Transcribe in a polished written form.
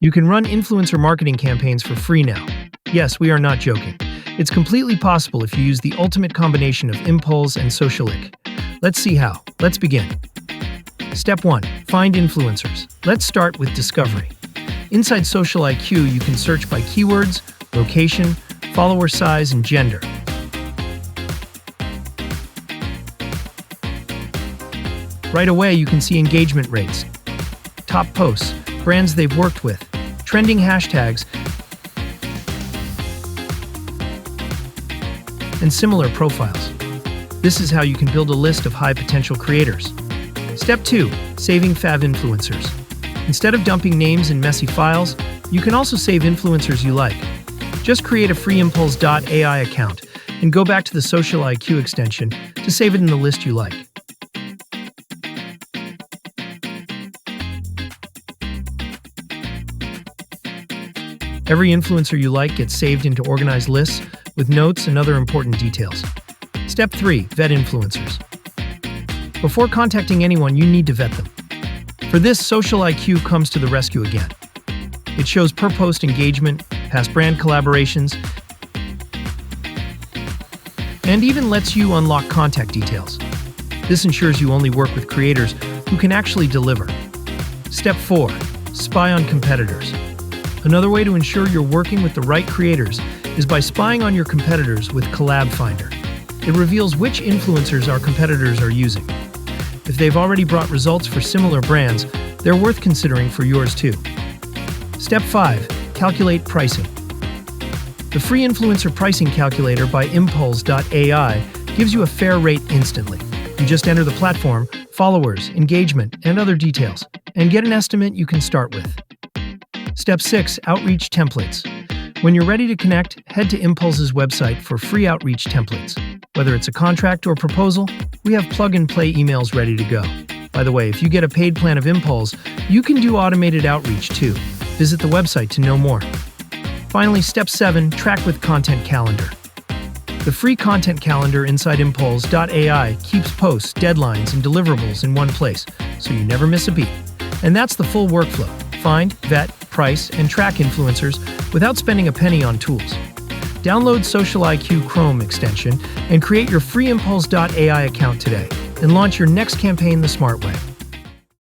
You can run influencer marketing campaigns for free now. Yes, we are not joking. It's completely possible if you use the ultimate combination of Impulze and SocialiQ. Let's see how. Let's begin. Step 1. Find influencers. Let's start with discovery. Inside SocialiQ, you can search by keywords, location, follower size, and gender. Right away, you can see engagement rates, top posts, brands they've worked with, trending hashtags, and similar profiles. This is how you can build a list of high-potential creators. Step 2. Saving fav influencers. Instead of dumping names in messy files, you can also save influencers you like. Just create a free Impulze.ai account and go back to the SocialiQ extension to save it in the list you like. Every influencer you like gets saved into organized lists with notes and other important details. Step 3. Vet influencers. Before contacting anyone, you need to vet them. For this, SocialiQ comes to the rescue again. It shows per-post engagement, past brand collaborations, and even lets you unlock contact details. This ensures you only work with creators who can actually deliver. Step 4. Spy on competitors. Another way to ensure you're working with the right creators is by spying on your competitors with Collab Finder. It reveals which influencers our competitors are using. If they've already brought results for similar brands, they're worth considering for yours too. Step 5. Calculate pricing. The free influencer pricing calculator by Impulze.ai gives you a fair rate instantly. You just enter the platform, followers, engagement, and other details, and get an estimate you can start with. Step 6. Outreach templates. When you're ready to connect, head to Impulze's website for free outreach templates. Whether it's a contract or proposal, we have plug-and-play emails ready to go. By the way, if you get a paid plan of Impulze, you can do automated outreach too. Visit the website to know more. Finally, Step 7. Track with Content Calendar. The free content calendar inside Impulze.ai keeps posts, deadlines, and deliverables in one place, so you never miss a beat. And that's the full workflow. Find, vet, price, and track influencers without spending a penny on tools. Download SocialiQ Chrome extension and create your free Impulze.ai account today and launch your next campaign the smart way.